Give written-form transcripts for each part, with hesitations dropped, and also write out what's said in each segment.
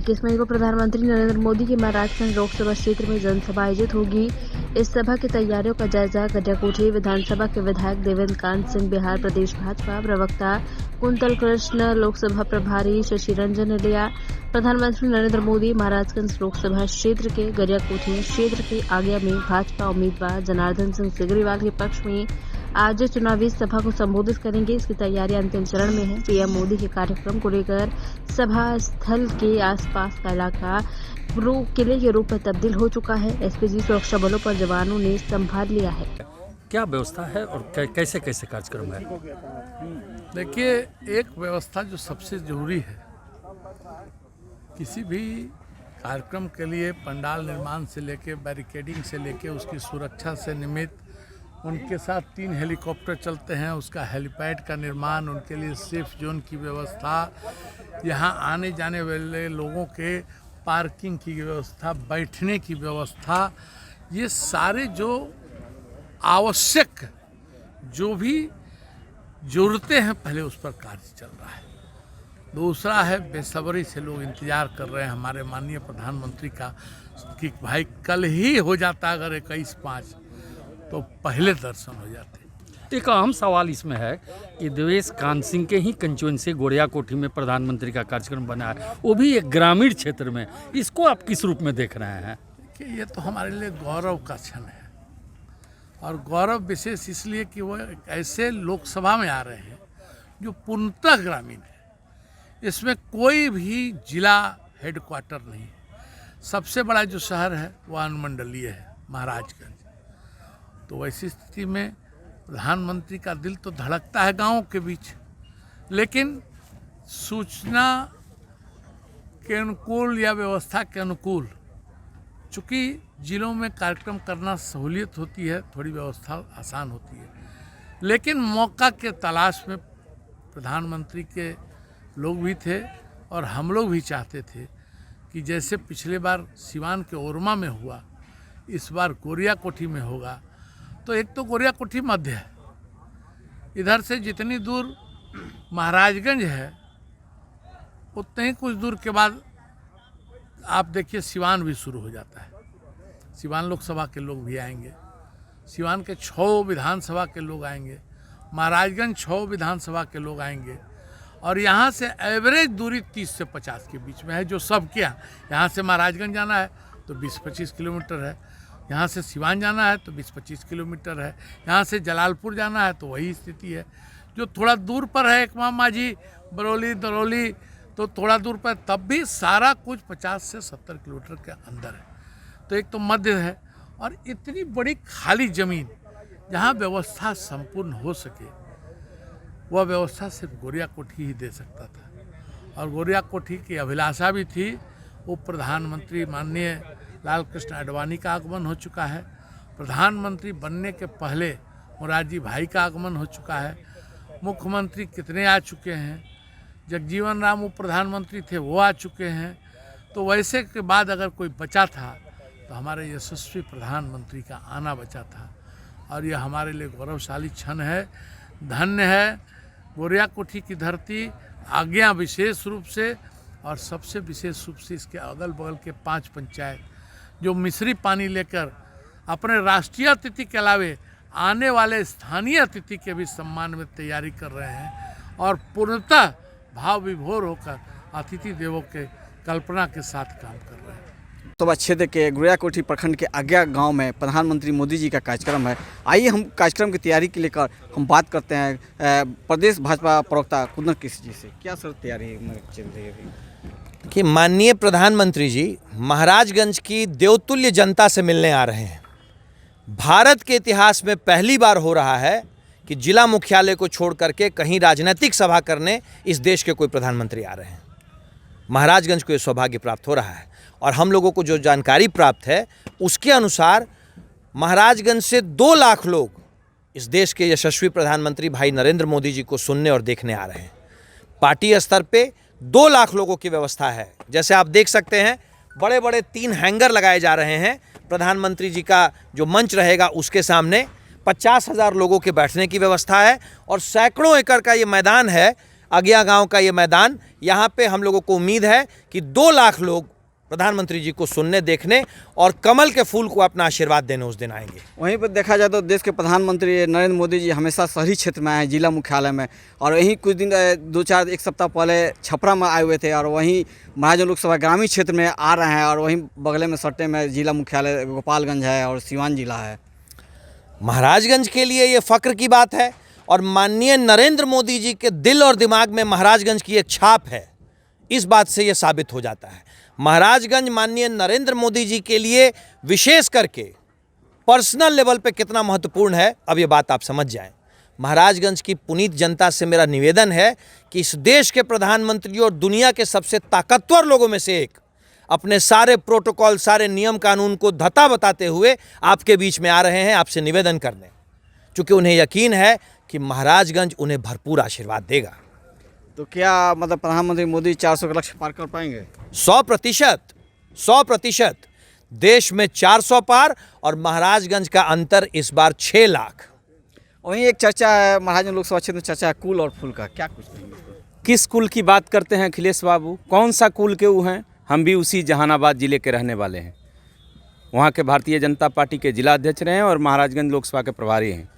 21 मई को प्रधानमंत्री नरेंद्र मोदी के महाराजगंज लोकसभा क्षेत्र में जनसभा आयोजित होगी। इस सभा की तैयारियों का जायजा गड्ढाकोठी विधानसभा के विधायक देवेंद्र कांत सिंह, बिहार प्रदेश भाजपा प्रवक्ता कुंतल कृष्ण, लोकसभा प्रभारी शशि रंजन ने लिया। प्रधानमंत्री नरेंद्र मोदी महाराजगंज लोकसभा क्षेत्र के गड्ढाकोठी क्षेत्र के आज्ञा में भाजपा उम्मीदवार जनार्दन सिंह सिग्रीवाल के पक्ष में आज चुनावी सभा को संबोधित करेंगे। इसकी तैयारी अंतिम चरण में है। पीएम मोदी के कार्यक्रम को लेकर सभा स्थल के आसपास का इलाका किले के रूप में तब्दील हो चुका है। एसपीजी सुरक्षा बलों पर जवानों ने संभाल लिया है। क्या व्यवस्था है और कैसे कैसे कार्यक्रम है? देखिए, एक व्यवस्था जो सबसे जरूरी है, किसी भी कार्यक्रम के लिए पंडाल निर्माण से लेके बैरिकेडिंग से लेके उसकी सुरक्षा से निमित्त उनके साथ 3 हेलीकॉप्टर चलते हैं, उसका हेलीपैड का निर्माण, उनके लिए सेफ जोन की व्यवस्था, यहाँ आने जाने वाले लोगों के पार्किंग की व्यवस्था, बैठने की व्यवस्था, ये सारे जो आवश्यक जो भी ज़रूरतें हैं पहले उस पर कार्य चल रहा है। दूसरा है, बेसब्री से लोग इंतज़ार कर रहे हैं हमारे माननीय प्रधानमंत्री का कि भाई कल ही हो जाता, अगर 21/5 तो पहले दर्शन हो जाते। एक अहम सवाल इसमें है कि देवेश कांत सिंह के ही कंचुएंसी गोरियाकोठी में प्रधानमंत्री का कार्यक्रम बना है, वो भी एक ग्रामीण क्षेत्र में। इसको आप किस रूप में देख रहे हैं? कि ये तो हमारे लिए गौरव का क्षण है, और गौरव विशेष इसलिए कि वो ऐसे लोकसभा में आ रहे हैं जो पूर्णतः ग्रामीण है। इसमें कोई भी जिला हेडक्वार्टर नहीं है। सबसे बड़ा जो शहर है वो अनुमंडलीय है, महाराजगंज। तो वैसी स्थिति में प्रधानमंत्री का दिल तो धड़कता है गांवों के बीच, लेकिन सूचना के अनुकूल या व्यवस्था के अनुकूल, चूँकि जिलों में कार्यक्रम करना सहूलियत होती है, थोड़ी व्यवस्था आसान होती है, लेकिन मौका के तलाश में प्रधानमंत्री के लोग भी थे और हम लोग भी चाहते थे कि जैसे पिछले बार सिवान के ओरमा में हुआ, इस बार गोरियाकोठी में होगा। तो एक तो गोरियाकोठी मध्य है, इधर से जितनी दूर महाराजगंज है उतने ही कुछ दूर के बाद आप देखिए सिवान भी शुरू हो जाता है। सिवान लोकसभा के लोग भी आएंगे, सिवान के 6 विधानसभा के लोग आएंगे, महाराजगंज 6 विधानसभा के लोग आएंगे, और यहाँ से एवरेज दूरी 30 से 50 के बीच में है, जो सबके यहाँ से महाराजगंज जाना है तो 20-25 किलोमीटर है, यहाँ से सिवान जाना है तो 20-25 किलोमीटर है, यहाँ से जलालपुर जाना है तो वही स्थिति है। जो थोड़ा दूर पर है, एकमा माझी, बरौली, दरौली, तो थोड़ा दूर पर, तब भी सारा कुछ 50 से 70 किलोमीटर के अंदर है। तो एक तो मध्य है, और इतनी बड़ी खाली ज़मीन जहाँ व्यवस्था संपूर्ण हो सके, वह व्यवस्था सिर्फ गोरियाकोठी ही दे सकता था। और गोरियाकोठी की अभिलाषा भी थी। वो प्रधानमंत्री माननीय लाल कृष्ण आडवाणी का आगमन हो चुका है, प्रधानमंत्री बनने के पहले मोरारजी भाई का आगमन हो चुका है, मुख्यमंत्री कितने आ चुके हैं, जगजीवन राम वो प्रधानमंत्री थे वो आ चुके हैं। तो वैसे के बाद अगर कोई बचा था तो हमारे यशस्वी प्रधानमंत्री का आना बचा था, और यह हमारे लिए गौरवशाली क्षण है। धन्य है गोरियाकोठी की धरती, आज्ञा विशेष रूप से, और सबसे विशेष रूप से इसके अगल बगल के 5 पंचायत जो मिश्री पानी लेकर अपने राष्ट्रीय अतिथि के अलावे आने वाले स्थानीय अतिथि के भी सम्मान में तैयारी कर रहे हैं, और पूर्णतः भाव विभोर होकर अतिथि देवों के कल्पना के साथ काम कर रहे हैं। लोकसभा क्षेत्र के गोरियाकोठी प्रखंड के आज्ञा गांव में प्रधानमंत्री मोदी जी का कार्यक्रम है। आइए हम कार्यक्रम की तैयारी के लेकर हम बात करते हैं प्रदेश भाजपा प्रवक्ता कुंतल कृष्ण जी से। क्या सर तैयारी चल रही है कि माननीय प्रधानमंत्री जी महाराजगंज की देवतुल्य जनता से मिलने आ रहे हैं? भारत के इतिहास में पहली बार हो रहा है कि जिला मुख्यालय को छोड़ करके कहीं राजनीतिक सभा करने इस देश के कोई प्रधानमंत्री आ रहे हैं। महाराजगंज को ये सौभाग्य प्राप्त हो रहा है, और हम लोगों को जो जानकारी प्राप्त है उसके अनुसार महाराजगंज से 2 लाख लोग इस देश के यशस्वी प्रधानमंत्री भाई नरेंद्र मोदी जी को सुनने और देखने आ रहे हैं। पार्टी स्तर पे 2 लाख लोगों की व्यवस्था है। जैसे आप देख सकते हैं, बड़े बड़े 3 हैंगर लगाए जा रहे हैं। प्रधानमंत्री जी का जो मंच रहेगा उसके सामने 50,000 लोगों के बैठने की व्यवस्था है, और सैकड़ों एकड़ का ये मैदान है। अगिया गांव का ये मैदान, यहाँ पे हम लोगों को उम्मीद है कि 2 लाख लोग प्रधानमंत्री जी को सुनने, देखने और कमल के फूल को अपना आशीर्वाद देने उस दिन आएंगे। वहीं पर देखा जाए तो देश के प्रधानमंत्री नरेंद्र मोदी जी हमेशा शहरी क्षेत्र में आए हैं, जिला मुख्यालय में, और वहीं कुछ दिन 1 सप्ताह पहले छपरा में आए हुए थे, और वहीं महाराजगंज लोकसभा ग्रामीण क्षेत्र में आ रहे हैं, और वहीं बगले में सट्टे में जिला मुख्यालय गोपालगंज है और सिवान जिला है। महाराजगंज के लिए ये फ़ख्र की बात है, और माननीय नरेंद्र मोदी जी के दिल और दिमाग में महाराजगंज की एक छाप है, इस बात से ये साबित हो जाता है। महाराजगंज माननीय नरेंद्र मोदी जी के लिए विशेष करके पर्सनल लेवल पे कितना महत्वपूर्ण है, अब ये बात आप समझ जाएं। महाराजगंज की पुनीत जनता से मेरा निवेदन है कि इस देश के प्रधानमंत्री और दुनिया के सबसे ताकतवर लोगों में से एक अपने सारे प्रोटोकॉल, सारे नियम कानून को धता बताते हुए आपके बीच में आ रहे हैं आपसे निवेदन करने, क्योंकि उन्हें यकीन है कि महाराजगंज उन्हें भरपूर आशीर्वाद देगा। तो क्या मतलब प्रधानमंत्री मोदी 400 का लक्ष्य पार कर पाएंगे? 100%। देश में 400 पार, और महाराजगंज का अंतर इस बार 6 लाख। वहीं एक चर्चा है महाराजगंज लोकसभा क्षेत्र में, चर्चा है कुल और फूल का, क्या कुछ कहेंगे? किस कुल की बात करते हैं अखिलेश बाबू? कौन सा कुल के वो हैं? हम भी उसी जहानाबाद ज़िले के रहने वाले हैं। वहाँ के भारतीय जनता पार्टी के जिला अध्यक्ष रहे हैं और महाराजगंज लोकसभा के प्रभारी हैं।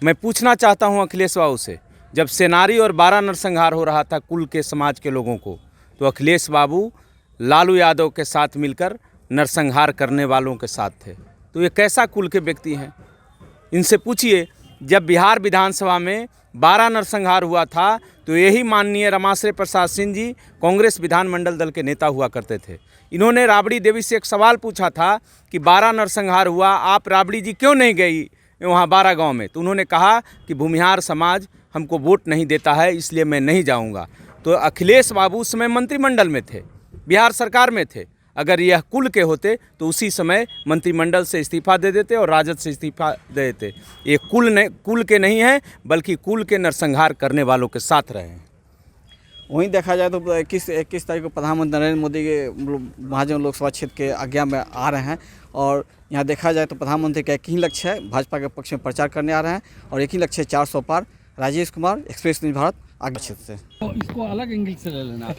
मैं पूछना चाहता हूँ अखिलेश बाबू से, जब सेनारी और 12 नरसंहार हो रहा था कुल के समाज के लोगों को, तो अखिलेश बाबू लालू यादव के साथ मिलकर नरसंहार करने वालों के साथ थे। तो ये कैसा कुल के व्यक्ति हैं? इनसे पूछिए, जब बिहार विधानसभा में 12 नरसंहार हुआ था तो यही माननीय रमाश्रय प्रसाद सिंह जी कांग्रेस विधानमंडल दल के नेता हुआ करते थे। इन्होंने राबड़ी देवी से एक सवाल पूछा था कि 12 नरसंहार हुआ, आप राबड़ी जी क्यों नहीं गई वहाँ 12 गांव में? तो उन्होंने कहा कि भूमिहार समाज हमको वोट नहीं देता है, इसलिए मैं नहीं जाऊँगा। तो अखिलेश बाबू उस समय मंत्रिमंडल में थे, बिहार सरकार में थे। अगर यह कुल के होते तो उसी समय मंत्रिमंडल से इस्तीफा दे देते और राजद से इस्तीफा दे देते। ये कुल के नहीं हैं, बल्कि कुल के नरसंहार करने वालों के साथ रहे हैं। वहीं देखा जाए तो 21 तारीख को प्रधानमंत्री नरेंद्र मोदी के महाराजगंज लोकसभा क्षेत्र के आज्ञा में आ रहे हैं, और यहाँ देखा जाए तो प्रधानमंत्री का एक ही लक्ष्य है, भाजपा के पक्ष में प्रचार करने आ रहे हैं, और एक ही लक्ष्य है 400 पार। राजेश कुमार, एक्सप्रेस न्यूज़ भारत, आगे क्षेत्र से। इसको अलग एंगल से ले लेना।